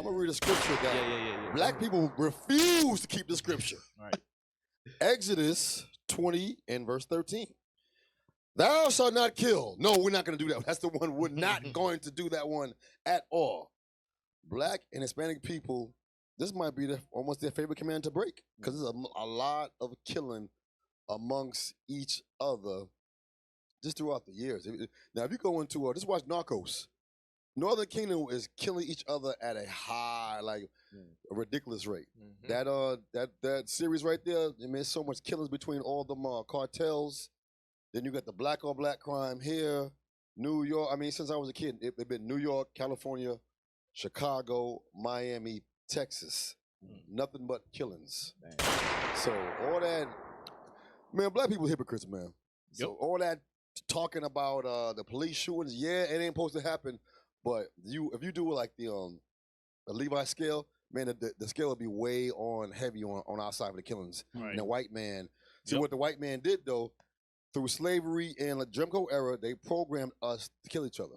I'm going to read a scripture that Yeah. black people refuse to keep the scripture. All right. Exodus 20 and verse 13. Thou shalt not kill. No, we're not going to do that. That's the one we're not going to do that one at all. Black and Hispanic people, this might be almost their favorite command to break because there's a lot of killing amongst each other just throughout the years. Now, if you go into just watch Narcos. Northern Kingdom is killing each other at a high, like a ridiculous rate. That series right there, I mean, so much killings between all them cartels. Then you got the black on black crime here, New York. I mean, since I was a kid, it's been New York, California, Chicago, Miami, Texas. Nothing but killings. So all that, man, black people hypocrites, man. So all that talking about the police shootings, yeah, it ain't supposed to happen. But if you do like the Levi scale, man, the scale will be way heavy on our side of the killings. Right. And the white man. See what the white man did though, through slavery and the Jim Crow era, they programmed us to kill each other.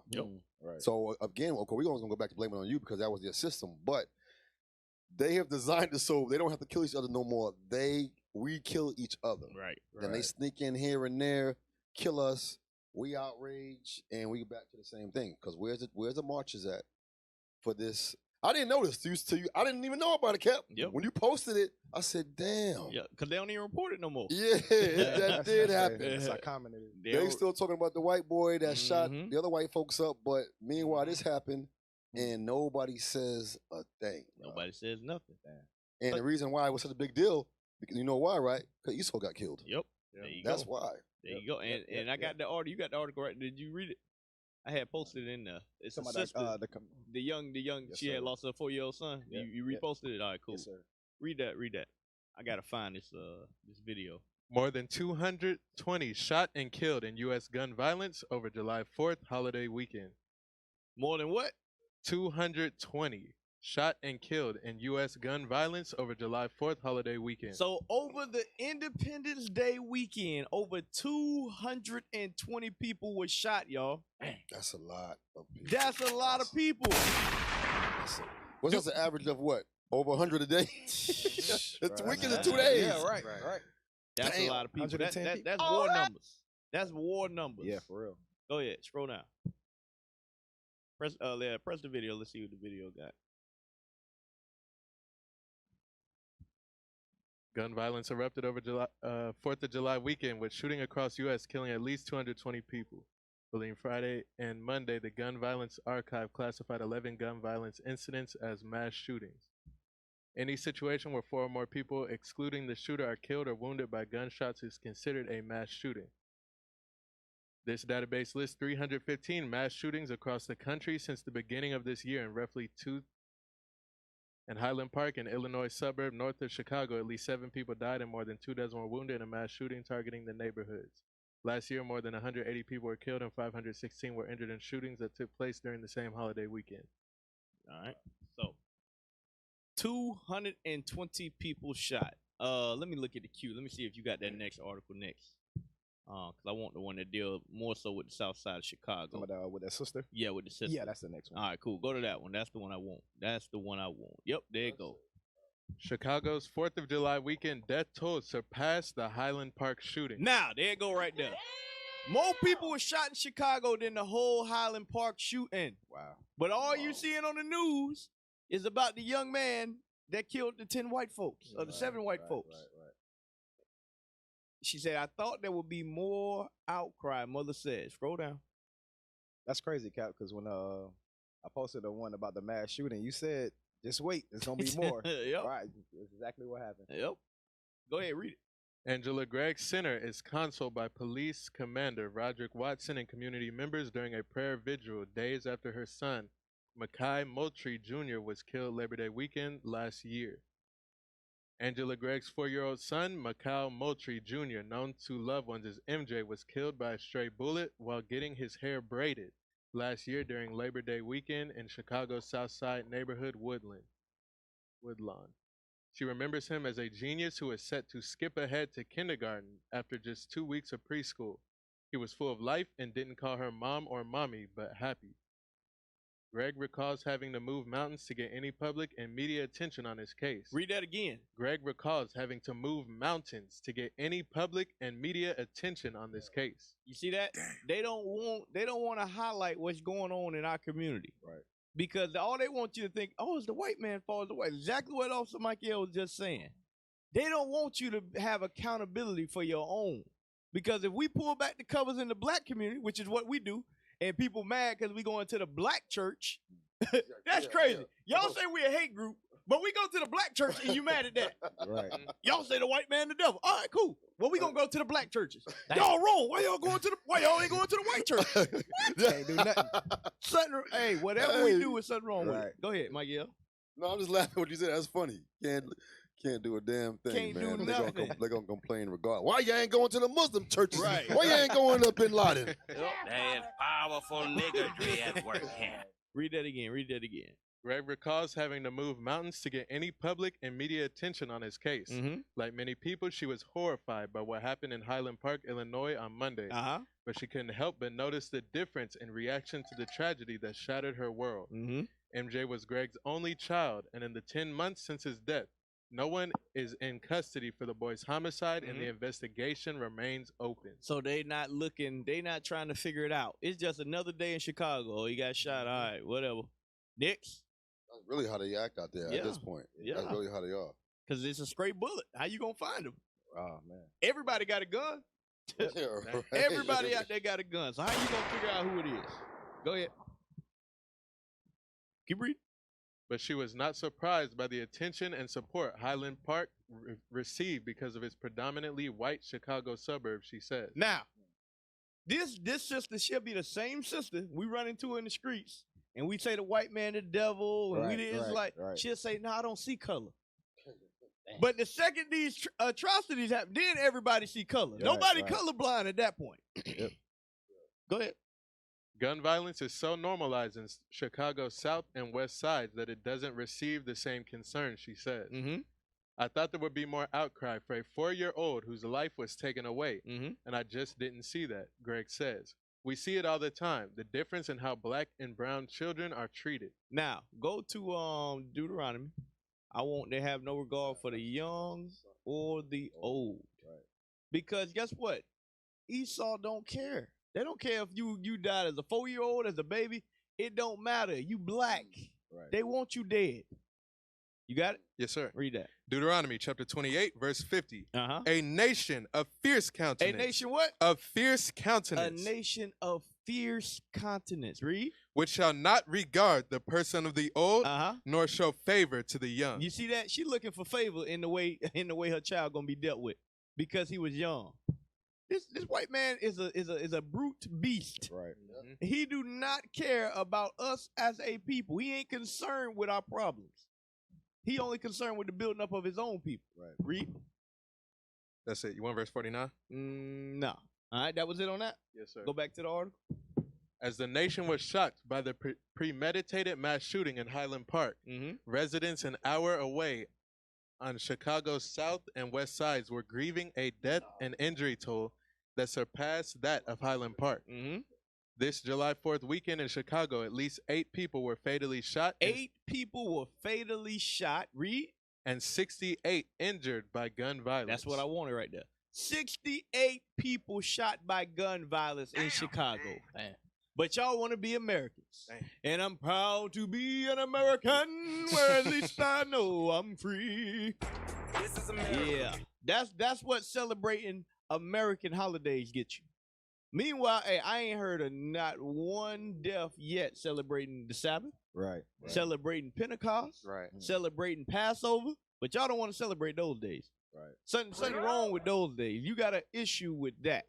Right. So again, okay, we're gonna go back to blaming it on you because that was their system. But they have designed it so they don't have to kill each other no more. We kill each other. Right. Then they sneak in here and there, kill us. We outrage, and we get back to the same thing. Because where's the marches at for this? I didn't know this. I didn't even know about it, Cap. When you posted it, I said, damn. Yeah, because they don't even report it no more. Yeah, that did happen. That's how common it is. They still talking about the white boy that shot the other white folks up, but meanwhile, this happened, and nobody says a thing. Nobody says nothing. And the reason why it was such a big deal, because you know why, right? Because Esau got killed. Yep. There you That's go. why. There you go. And I got the article. You got the article right? Did you read it? I had posted it in there. It's a sister. The young. Yes, she had lost her 4-year-old son. Yeah. You reposted it. All right, cool. Yes, sir. Read that. I gotta find this video. More than 220 shot and killed in U.S. gun violence over July 4th holiday weekend. More than what? 220 shot and killed in U.S. gun violence over July 4th holiday weekend. So over the Independence Day weekend, over 220 people were shot, y'all. That's a lot of people. That's a lot of people. What's that the average of what? Over 100 a day? It's weekend in 2 days. Yeah, right. That's a lot of people. That's war numbers. That's war numbers. Yeah, for real. Go ahead, scroll down. Press the video. Let's see what the video got. Gun violence erupted over 4th of July weekend with shooting across U.S., killing at least 220 people. Between Friday and Monday, the Gun Violence Archive classified 11 gun violence incidents as mass shootings. Any situation where 4 or more people, excluding the shooter, are killed or wounded by gunshots is considered a mass shooting. This database lists 315 mass shootings across the country since the beginning of this year, and roughly in Highland Park, an Illinois suburb north of Chicago, at least 7 people died and more than 24 were wounded in a mass shooting targeting the neighborhoods. Last year, more than 180 people were killed and 516 were injured in shootings that took place during the same holiday weekend. All right. So, 220 people shot. Let me look at the queue. Let me see if you got that next article next. Because I want the one that deals more so with the south side of Chicago. With that sister? Yeah, with the sister. Yeah, that's the next one. All right, cool. Go to that one. That's the one I want. Yep, there you go. Chicago's 4th of July weekend death toll surpassed the Highland Park shooting. Now, there you go right there. More people were shot in Chicago than the whole Highland Park shooting. Wow. But all you seeing on the news is about the young man that killed the 10 white folks, or the 7 white folks. Right. She said, I thought there would be more outcry, mother said. Scroll down. That's crazy, Cap, because when I posted the one about the mass shooting, you said, just wait, there's going to be more. Yep. Right, that's exactly what happened. Yep. Go ahead, read it. Angela Gregg Center is consoled by Police Commander Roderick Watson and community members during a prayer vigil days after her son, Mackay Moultrie Jr., was killed Labor Day weekend last year. Angela Gregg's 4-year-old son, Mackay Moultrie Jr., known to loved ones as MJ, was killed by a stray bullet while getting his hair braided last year during Labor Day weekend in Chicago's South Side neighborhood Woodlawn. She remembers him as a genius who was set to skip ahead to kindergarten after just 2 weeks of preschool. He was full of life and didn't call her mom or mommy, but happy. Greg recalls having to move mountains to get any public and media attention on his case. Read that again. Greg recalls having to move mountains to get any public and media attention on this case. You see that? They don't want to highlight what's going on in our community. Right. Because all they want you to think, oh, it's the white man fault. The white. Exactly what Officer Michael was just saying. They don't want you to have accountability for your own. Because if we pull back the covers in the black community, which is what we do, and people mad because we go into the black church, that's crazy. Y'all say we're a hate group, but we go to the black church and you mad at that. Right. Y'all say the white man the devil. All right, cool. Well, we gonna go to the black churches. Y'all wrong. Why y'all ain't going to the white church? Can't do nothing. Something, hey, whatever we do is something wrong with it. Go ahead, Michael. No, I'm just laughing at what you said. That's funny. Can't do a damn thing, Can't man. do nothing. They're gonna complain regardless. Why you ain't going to the Muslim churches? Right. Why you ain't going up Bin Laden? There's powerful niggardry at work here. Read that again. Greg recalls having to move mountains to get any public and media attention on his case. Mm-hmm. Like many people, she was horrified by what happened in Highland Park, Illinois on Monday. But she couldn't help but notice the difference in reaction to the tragedy that shattered her world. Mm-hmm. MJ was Greg's only child, and in the 10 months since his death, no one is in custody for the boy's homicide, and the investigation remains open. So they not trying to figure it out. It's just another day in Chicago. Oh, he got shot. All right, whatever. Next. That's really how they act out there at this point. Yeah. That's really how they are. Because it's a straight bullet. How you going to find them? Oh, man. Everybody got a gun. Yeah, right. Everybody out there got a gun. So how you going to figure out who it is? Go ahead. Keep reading. But she was not surprised by the attention and support Highland Park received because of its predominantly white Chicago suburbs, she said. Now, this sister, she'll be the same sister we run into in the streets, and we say the white man the devil, and we the Israelites. She'll say, no, I don't see color. But the second these atrocities happen, then everybody see color. Nobody colorblind at that point. Go ahead. Gun violence is so normalized in Chicago's south and west sides that it doesn't receive the same concern, she said. I thought there would be more outcry for a 4-year-old whose life was taken away, and I just didn't see that, Greg says. We see it all the time, the difference in how black and brown children are treated. Now, go to Deuteronomy. I want to have no regard for the young or the old. Because guess what? Esau don't care. They don't care if you died as a 4-year-old, as a baby. It don't matter. You black. They want you dead. You got it? Yes, sir. Read that. Deuteronomy chapter 28, verse 50. Uh-huh. A nation of fierce countenance. A nation what? Of fierce countenance. A nation of fierce countenance. Read. Which shall not regard the person of the old, nor show favor to the young. You see that? She looking for favor in the way her child gonna be dealt with because he was young. This white man is a brute beast. Right. He do not care about us as a people. He ain't concerned with our problems. He only concerned with the building up of his own people. Right. Read. That's it. You want verse 49? No. All right, that was it on that? Yes, sir. Go back to the article. As the nation was shocked by the premeditated mass shooting in Highland Park, residents an hour away on Chicago's south and west sides were grieving a death and injury toll that surpassed that of Highland Park. This July 4th weekend in Chicago, at least 8 people were fatally shot. 8 people were fatally shot. Read. And 68 injured by gun violence. That's what I wanted right there. 68 people shot by gun violence in Chicago. Damn. But y'all want to be Americans. And I'm proud to be an American where at least I know I'm free. This is America. Yeah. That's what celebrating American holidays get you. Meanwhile, hey, I ain't heard of not one death yet celebrating the Sabbath. Right. Celebrating Pentecost. Right. Celebrating Passover. But y'all don't want to celebrate those days. Right. Something wrong with those days. You got an issue with that.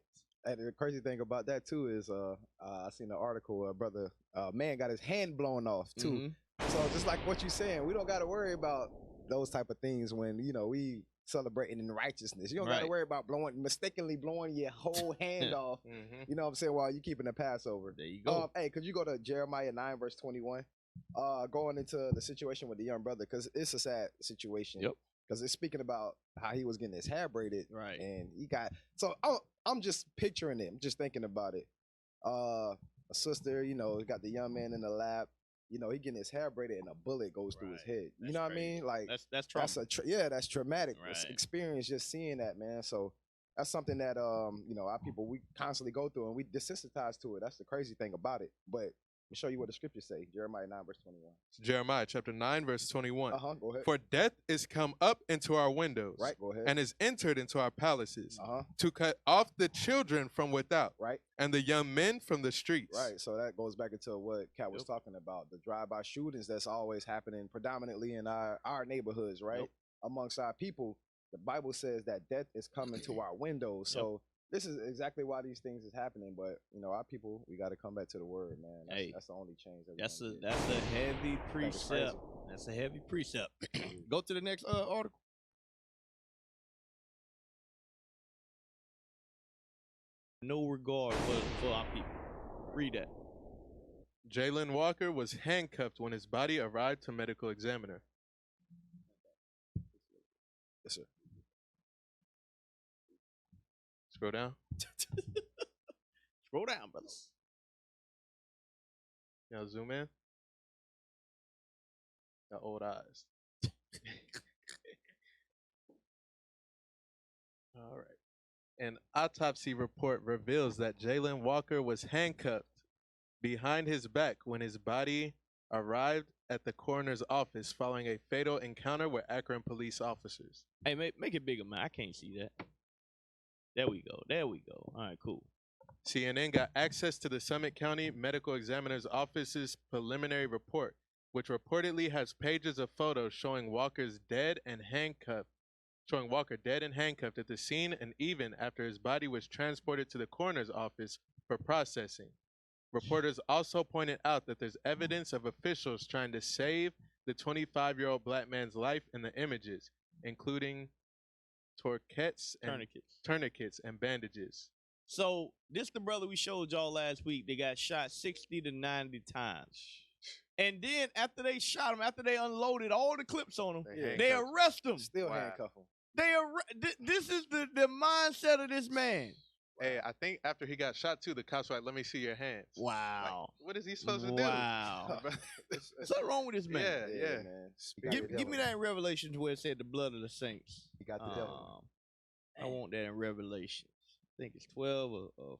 And the crazy thing about that too is I seen an article, brother man got his hand blown off too. So just like what you're saying, we don't got to worry about those type of things when we celebrating in righteousness. You don't got to worry about mistakenly blowing your whole hand off. You know what I'm saying? While you keeping the Passover. There you go. Hey, could you go to Jeremiah 9 verse 21? Going into the situation with the young brother, because it's a sad situation. Yep. Because it's speaking about how he was getting his hair braided. Right. And he got I'm just picturing it. I'm just thinking about it. A sister, got the young man in the lap, you know, he getting his hair braided and a bullet goes through his Right. head. You That's know what I crazy. mean? Like That's trauma. that's traumatic Right. experience just seeing that, man. So that's something that you know, our people, we constantly go through and we desensitize to it. That's the crazy thing about it. But let me show you what the scriptures say. Jeremiah 9 verse 21. Jeremiah chapter 9, verse 21. Go ahead. For death is come up into our windows, Right, go ahead. and is entered into our palaces, Uh-huh. to cut off the children from without, Right. and the young men from the streets. Right. So that goes back into what Kat was talking about, the drive-by shootings that's always happening predominantly in our neighborhoods, right? Amongst our people. The Bible says that death is coming to our windows. So this is exactly why these things is happening. But you know, our people, we got to come back to the word, man. That's the only change. That's a heavy precept. That's a heavy precept. Go to the next article. No regard for our people. Read that. Jalen Walker was handcuffed when his body arrived to medical examiner. Yes, sir. Scroll down. Scroll down, brothers. Now zoom in. Got old eyes. All right. An autopsy report reveals that Jalen Walker was handcuffed behind his back when his body arrived at the coroner's office following a fatal encounter with Akron police officers. Hey, make it bigger, man. I can't see that. There we go. There we go. All right, cool. CNN got access to the Summit County Medical Examiner's Office's preliminary report, which reportedly has pages of photos showing Walker dead and handcuffed at the scene and even after his body was transported to the coroner's office for processing. Reporters also pointed out that there's evidence of officials trying to save the 25-year-old black man's life in the images, including tourniquets and bandages. So this the brother we showed y'all last week. They got shot 60 to 90 times. And then after they shot him, after they unloaded all the clips on him, they arrest him. Still handcuff him. This is the mindset of this man. Hey, I think after he got shot too, the cops were like, "Let me see your hands." Wow. Like, what is he supposed to do? Wow. What's wrong with this man? Yeah. Man. Give me that in Revelations where it said the blood of the saints. He got the devil. I want that in Revelations. I think it's 12 or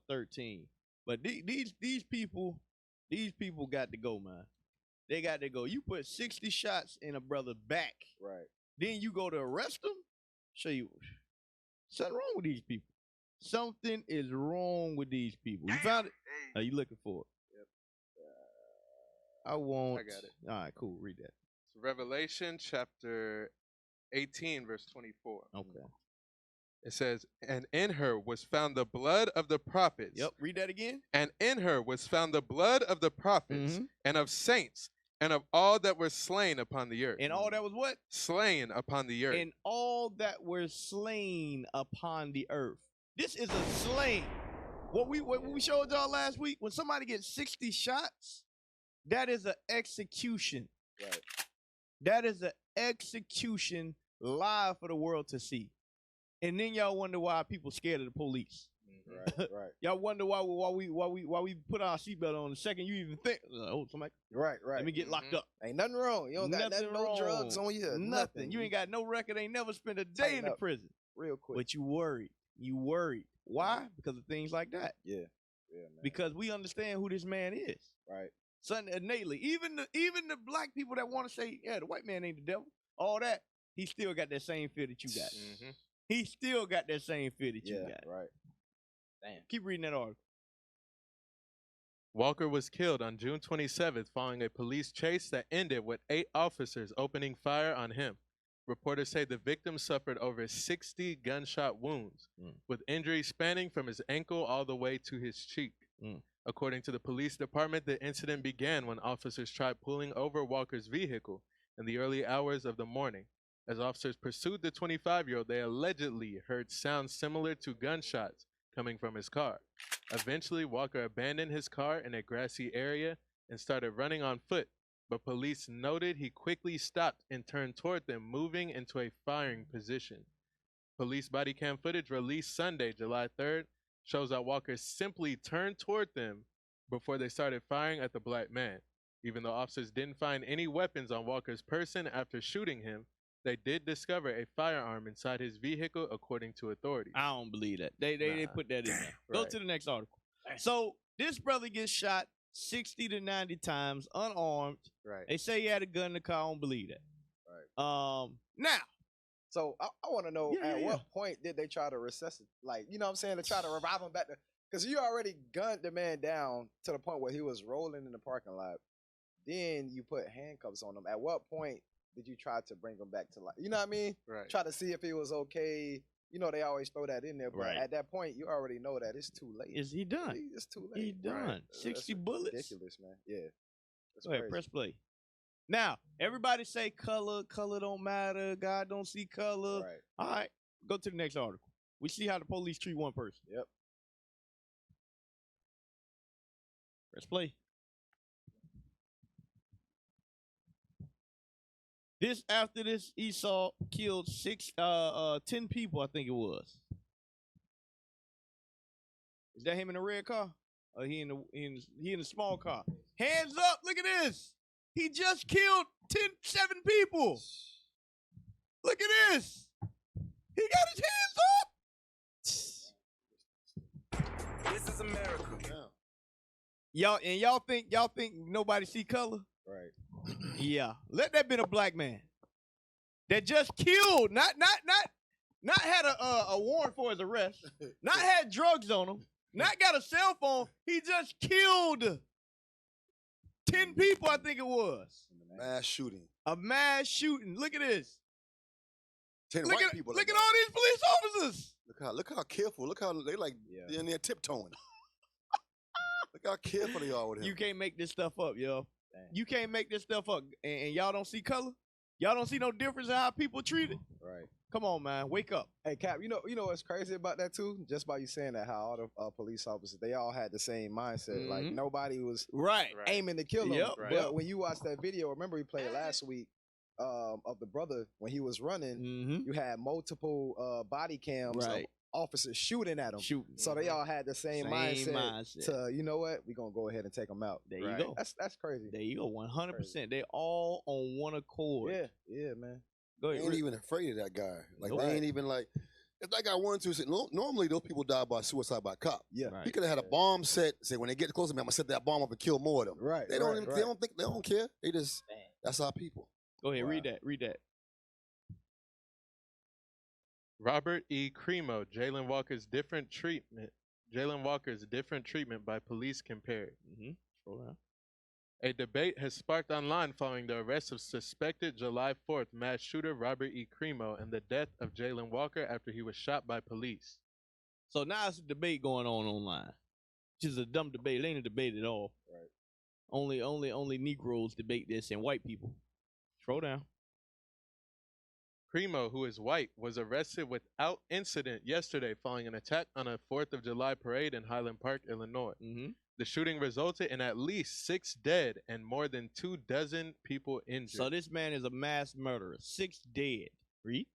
13. But these people got to go, man. They got to go. You put 60 shots in a brother's back. Right. Then you go to arrest him. Show you something wrong with these people. Something is wrong with these people. You found it? Are you looking for it? Yep. I got it. All right, cool. Read that. It's Revelation chapter 18, verse 24. Okay. It says, "And in her was found the blood of the prophets." Yep. Read that again. "And in her was found the blood of the prophets and of saints and of all that were slain upon the earth." And all that was what? Slain upon the earth. And all that were slain upon the earth. This is a slaying. What we showed y'all last week, when somebody gets 60 shots, that is an execution. Right. That is an execution live for the world to see. And then y'all wonder why people scared of the police. Right. Y'all wonder why we put our seatbelt on the second you even think, oh, somebody. Right. Let me get locked up. Ain't nothing wrong. You don't got no drugs on you. Nothing. You ain't got no record. Ain't never spent a day in the prison. Real quick. But you worried. You worried. Why? Because of things like that. Yeah, man. Because we understand who this man is. Right. Something innately. Even the black people that want to say, yeah, the white man ain't the devil. All that. He still got that same fear that you got. He still got that same fear that you got. Right. Damn. Keep reading that article. Walker was killed on June 27th following a police chase that ended with 8 officers opening fire on him. Reporters say the victim suffered over 60 gunshot wounds, with injuries spanning from his ankle all the way to his cheek. According to the police department, the incident began when officers tried pulling over Walker's vehicle in the early hours of the morning. As officers pursued the 25-year-old, they allegedly heard sounds similar to gunshots coming from his car. Eventually, Walker abandoned his car in a grassy area and started running on foot, but police noted he quickly stopped and turned toward them, moving into a firing position. Police body cam footage released Sunday, July 3rd, shows that Walker simply turned toward them before they started firing at the black man. Even though officers didn't find any weapons on Walker's person after shooting him, they did discover a firearm inside his vehicle, according to authorities. I don't believe that. They put that in there. Go Right. to the next article. So this brother gets shot 60 to 90 times, unarmed. Right. They say he had a gun in the car. I don't believe that. Right. Now, So I want to know Yeah, at yeah, what point did they try to resuscitate? Like, you know what I'm saying? To try to revive him back. Because you already gunned the man down to the point where he was rolling in the parking lot. Then you put handcuffs on him. At what point did you try to bring him back to life? You know what I mean? Right. Try to see if he was okay. You know, they always throw that in there. But Right. at that point, you already know that it's too late. is he done? It's too late. He done. Right. 60 That's bullets. ridiculous, man. Yeah. That's Go ahead, crazy. press play. Now, everybody say color don't matter. God don't see color. Right. All right, go to the next article. We see how the police treat one person. Yep. Press play. This after this Esau killed 10 people, I think it was. Is that him in the red car? Or he in the small car? Hands up! Look at this. He just killed 7 people. Look at this. He got his hands up. This is America. Y'all think nobody see color? Right. Yeah. Let that been a black man that just killed, not had a warrant for his arrest, not had drugs on him, not got a cell phone. He just killed 10 people, I think it was. Mass shooting. A mass shooting. Look at this. 10 Look white at people. look at all these police officers. Look how careful. Look how they like they're in there tiptoeing. Look how careful they are with him. You can't make this stuff up, yo. Dang. You can't make this stuff up. And y'all don't see color? Y'all don't see no difference in how people treated? Right. Come on, man. Wake up. Hey, Cap, you know what's crazy about that too? Just by you saying that, how all the police officers, they all had the same mindset. Like Mhm. nobody was Right. Right. aiming to kill him. Yep, right. But when you watch that video, remember we played last week of the brother when he was running. Mm-hmm. You had multiple body cams of Right. officers shooting at him. Shooting. So they all had the same mindset to, you know what, we gonna go ahead and take them out. There Right. you go. That's crazy. There you go. 100%. They all on one accord. Yeah, man. Go They ahead. ain't even afraid of that guy. Like Nope. they ain't even like. If that guy wanted to, say, normally those people die by suicide by cop. Yeah. Right. He could have had a bomb set. Say when they get close to me, I'm gonna set that bomb up and kill more of them. Right. They don't. right, Even, right. They don't think. They don't care. They just. That's our people. Go ahead. Wow. Read that. Read that. Robert E. Cremo, Jalen Walker's different treatment by police compared. Mm-hmm. Scroll down. A debate has sparked online following the arrest of suspected July 4th mass shooter Robert E. Cremo and the death of Jalen Walker after he was shot by police. So now it's a debate going on online. Which is a dumb debate. It ain't a debate at all. Right. Only Negroes debate this and white people. Scroll down. Cremo, who is white, was arrested without incident yesterday following an attack on a 4th of July parade in Highland Park, Illinois. Mm-hmm. The shooting resulted in at least 6 dead and more than 24 people injured. So this man is a mass murderer. 6 dead. Read.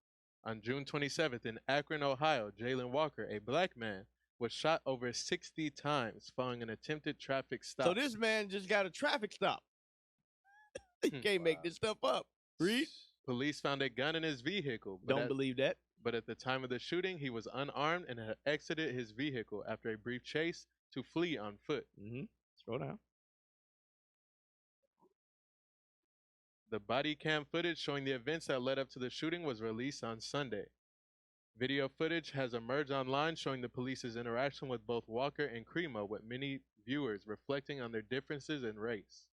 On June 27th in Akron, Ohio, Jalen Walker, a black man, was shot over 60 times following an attempted traffic stop. So this man just got a traffic stop. You can't make this stuff up. Read. Police found a gun in his vehicle, Don't believe that. but at the time of the shooting, he was unarmed and had exited his vehicle after a brief chase to flee on foot. Mm-hmm. Scroll down. The body cam footage showing the events that led up to the shooting was released on Sunday. Video footage has emerged online showing the police's interaction with both Walker and Cremo, with many viewers reflecting on their differences in race.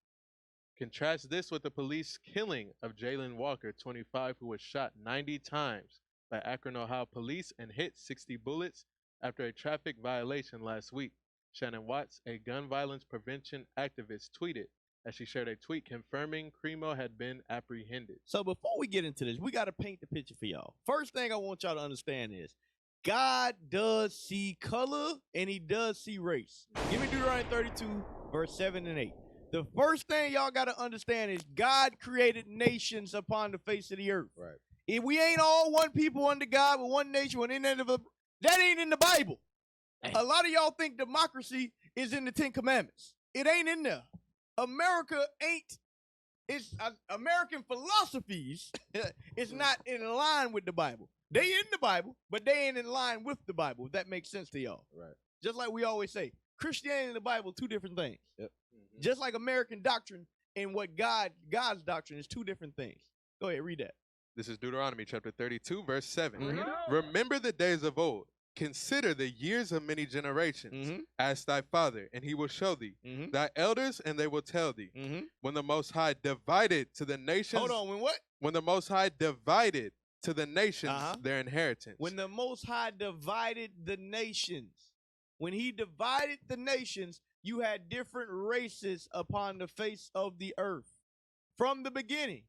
Contrast this with the police killing of Jalen Walker, 25, who was shot 90 times by Akron, Ohio police and hit 60 bullets after a traffic violation last week. Shannon Watts, a gun violence prevention activist, tweeted as she shared a tweet confirming Cremo had been apprehended. So before we get into this, we got to paint the picture for y'all. First thing I want y'all to understand is God does see color and he does see race. Give me Deuteronomy 32, verse 7 and 8. The first thing y'all got to understand is God created nations upon the face of the earth. Right. If we ain't all one people under God with one nation, that ain't in the Bible. A lot of y'all think democracy is in the 10 Commandments. It ain't in there. America ain't. It's American philosophies is not in line with the Bible. They in the Bible, but they ain't in line with the Bible. If that makes sense to y'all. Right. Just like we always say, Christianity and the Bible, two different things. Yep. Just like American doctrine and what God's doctrine is two different things. Go ahead, read that. This is Deuteronomy chapter 32, verse 7. Remember the days of old. Consider the years of many generations. Ask thy father, and he will show thee. Thy elders, and they will tell thee. When the Most High divided to the nations. Hold on, when what? When the Most High divided to the nations their inheritance. When the Most High divided the nations. When he divided the nations, you had different races upon the face of the earth. From the beginning.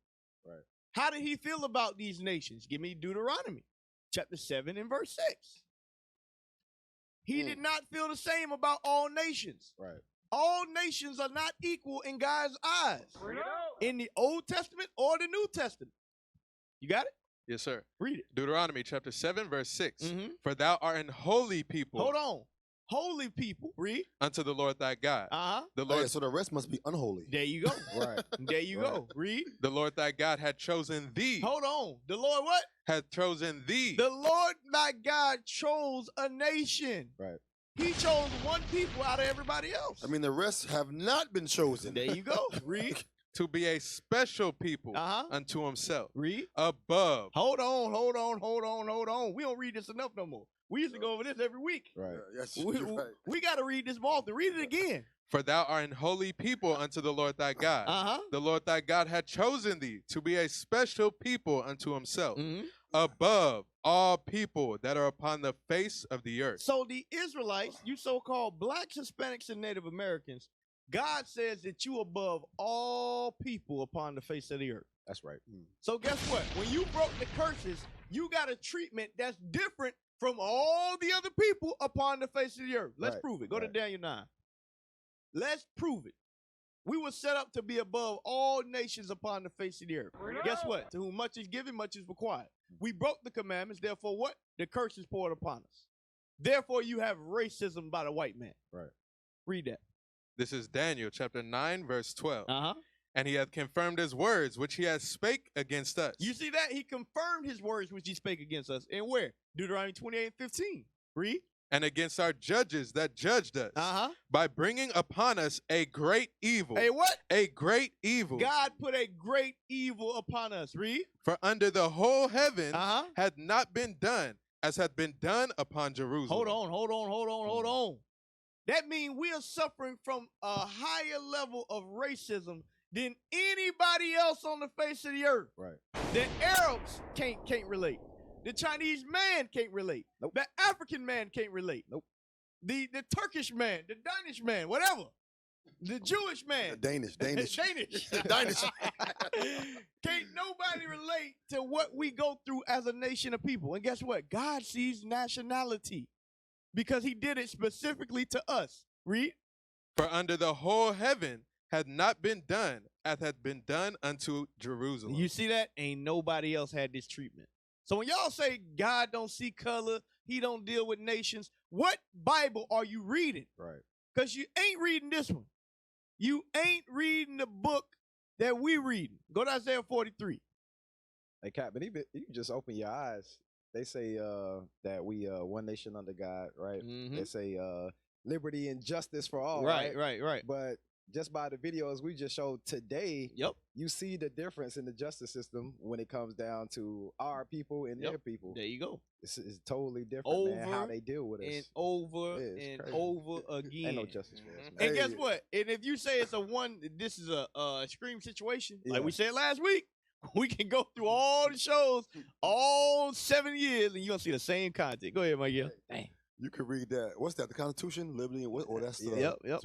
Right. How did he feel about these nations? Give me Deuteronomy chapter 7 and verse 6. He did not feel the same about all nations. Right. All nations are not equal in God's eyes. In the Old Testament or the New Testament. You got it? Yes, sir. Read it. Deuteronomy chapter 7, verse 6. For thou art an holy people. Hold on. Holy people. Read. Unto the Lord thy God. The Lord. So the rest must be unholy. There you go. Right. There you go. Read. The Lord thy God had chosen thee. Hold on. The Lord what? Had chosen thee. The Lord thy God chose a nation. Right. He chose one people out of everybody else. I mean, the rest have not been chosen. There you go. Read. To be a special people unto himself. Read. Above. Hold on. We don't read this enough no more. We used to go over this every week. Right. Yes, We got to read this more often. Read it again. For thou art an holy people unto the Lord thy God. The Lord thy God had chosen thee to be a special people unto himself. Above all people that are upon the face of the earth. So the Israelites, you so-called blacks, Hispanics, and Native Americans, God says that you above all people upon the face of the earth. That's right. So guess what? When you broke the curses, you got a treatment that's different from all the other people upon the face of the earth. Let's prove it. Go to Daniel 9. Let's prove it. We were set up to be above all nations upon the face of the earth. Guess what? To whom much is given, much is required. We broke the commandments, therefore what? The curse is poured upon us. Therefore you have racism by the white man. Right. Read that. This is Daniel chapter 9, verse 12. And he hath confirmed his words, which he hath spake against us. You see that? He confirmed his words, which he spake against us. And where? Deuteronomy 28 and 15. Read. And against our judges that judged us. By bringing upon us a great evil. A what? A great evil. God put a great evil upon us. Read. For under the whole heaven had not been done as had been done upon Jerusalem. Hold on. That means we are suffering from a higher level of racism than anybody else on the face of the earth. Right. The Arabs can't relate. The Chinese man can't relate. Nope. The African man can't relate. Nope. The Turkish man, the Danish man, whatever. The Jewish man. Danish. Danish. Danish. Can't nobody relate to what we go through as a nation of people. And guess what? God sees nationality because he did it specifically to us. Read. For under the whole heaven had not been done as had been done unto Jerusalem. You see that? Ain't nobody else had this treatment. So when y'all say God don't see color, he don't deal with nations, what Bible are you reading? Right. Because you ain't reading this one. You ain't reading the book that we reading. Go to Isaiah 43. Hey, Cap, but even you can just open your eyes. They say that we one nation under God, right? They say liberty and justice for all. Right. But just by the videos we just showed today, you see the difference in the justice system when it comes down to our people and their people. There you go. It's totally different, man, how they deal with us. And over and over again. Ain't no justice for us, man. And guess what? And if you say it's this is a extreme situation, like we said last week, we can go through all the shows, all 7 years, and you're going to see the same content. Go ahead, Miguel. Dang. You could read that. What's that? The Constitution, liberty, and what? Or that's the Yep.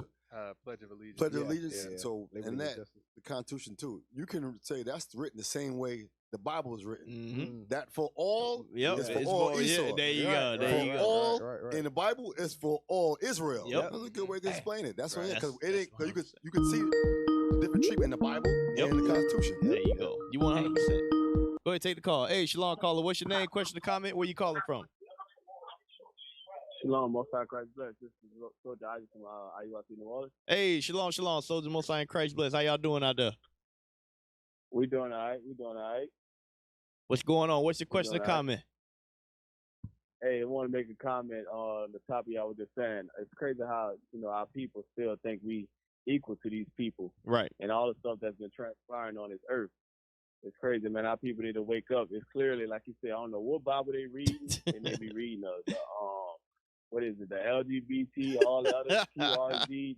Pledge of Allegiance. Pledge of Allegiance. Yeah. So, and that the Constitution too. You can say that's written the same way the Bible is written. That for all is for all Esau. There you go. There you For go. all in the Bible is for all Israel. Yep. That's a good way to explain it. That's what Right. because it ain't because you could see the different treatment in the Bible and in the Constitution. There you go. You 100%. Go ahead, take the call. Hey, Shalom caller, what's your name? Question or comment? Where you calling from? Shalom, Most High Christ bless. This is Soldier Isaac from I.U.I.C. New Orleans. Hey, shalom, Soldier Most High in Christ bless. How y'all doing out there? We doing all right. What's going on? What's your question or comment? Hey, I want to make a comment on the topic I was just saying. It's crazy how, our people still think we equal to these people. Right. And all the stuff that's been transpiring on this earth. It's crazy, man. Our people need to wake up. It's clearly, like you said, I don't know what Bible they read. They may be reading what is it, the LGBT, all the other QRZ,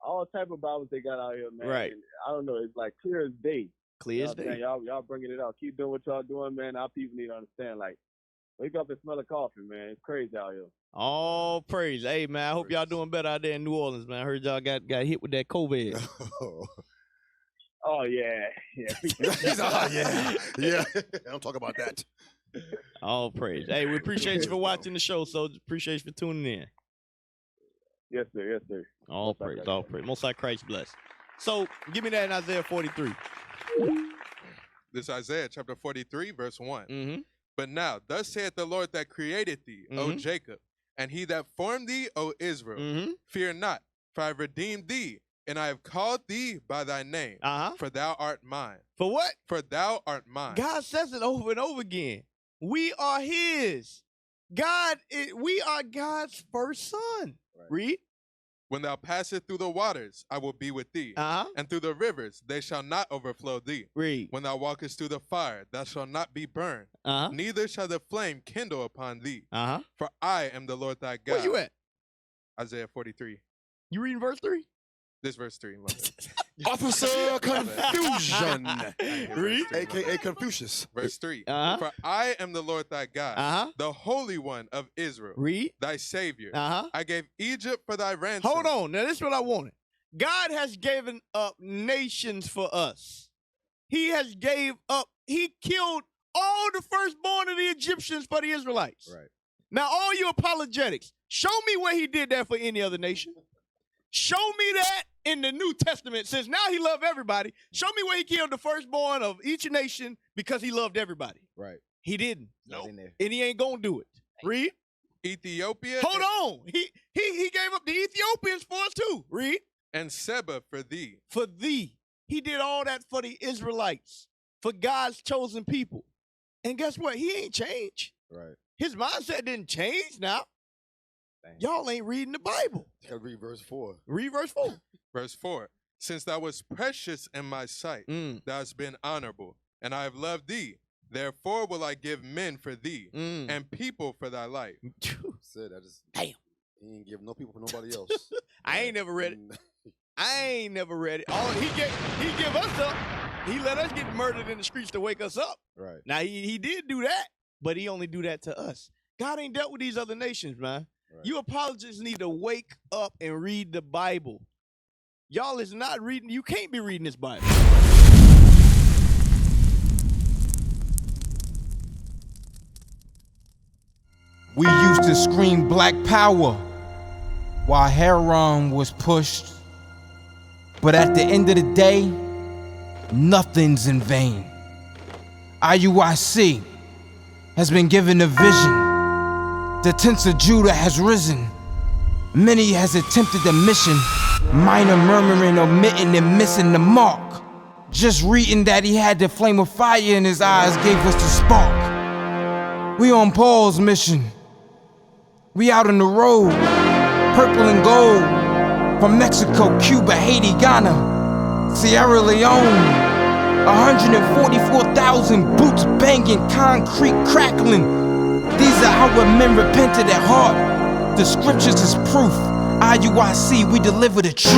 all type of Bibles they got out here, man. Right. And I don't know. It's like clear as day. Clear as day. Y'all bringing it out. Keep doing what y'all doing, man. Our people need to understand, like, wake up and smell the coffee, man. It's crazy out here. All praise. Hey, man, I hope y'all doing better out there in New Orleans, man. I heard y'all got hit with that COVID. Oh, yeah. Yeah. Don't talk about that. All praise. Hey, we appreciate you for watching the show, so appreciate you for tuning in. Yes, sir. All praise. Most High Christ bless. So, give me that in Isaiah 43. This is Isaiah chapter 43, verse 1. Mm-hmm. But now, thus saith the Lord that created thee, O Jacob, and he that formed thee, O Israel. Fear not, for I have redeemed thee, and I have called thee by thy name, for thou art mine. For what? For thou art mine. God says it over and over again. We are his. We are God's first son. Right. Read. When thou passest through the waters, I will be with thee. And through the rivers, they shall not overflow thee. Read. When thou walkest through the fire, thou shalt not be burned. Neither shall the flame kindle upon thee. For I am the Lord thy God. Where you at? Isaiah 43. You reading verse 3? This verse 3. Officer Confusion. Read. A.K.A. Confucius. Verse 3. For I am the Lord thy God, the Holy One of Israel. Read. Thy Savior. I gave Egypt for thy ransom. Hold on. Now, this is what I wanted. God has given up nations for us. He killed all the firstborn of the Egyptians for the Israelites. Right. Now, all you apologetics, show me where he did that for any other nation. Show me that in the New Testament, since now he loved everybody. Show me where he killed the firstborn of each nation because he loved everybody. Right. He didn't. No. And he ain't gonna do it. Read. Ethiopia. Hold on. He gave up the Ethiopians for us too. Read. And Seba for thee. For thee. He did all that for the Israelites, for God's chosen people. And guess what? He ain't changed. Right. His mindset didn't change now. Dang. Y'all ain't reading the Bible. You gotta read verse 4. Read verse 4. Verse 4. Since thou wast precious in my sight, thou hast been honorable, and I have loved thee. Therefore will I give men for thee, and people for thy life. Said I just damn. He ain't give no people for nobody else. I ain't never read it. He give us up. He let us get murdered in the streets to wake us up. Right. Now he did do that, but he only do that to us. God ain't dealt with these other nations, man. Right. You apologists need to wake up and read the Bible. Y'all is not reading. You can't be reading this Bible. We used to scream black power while heroin was pushed. But at the end of the day, nothing's in vain. I.U.I.C. has been given a vision. The tents of Judah has risen. Many has attempted the mission. Minor murmuring, omitting, and missing the mark. Just reading that he had the flame of fire in his eyes gave us the spark. We on Paul's mission. We out on the road, purple and gold. From Mexico, Cuba, Haiti, Ghana, Sierra Leone. 144,000 boots banging, concrete crackling. These are how men repented at heart. The scriptures is proof. I.U.I.C, we deliver the truth.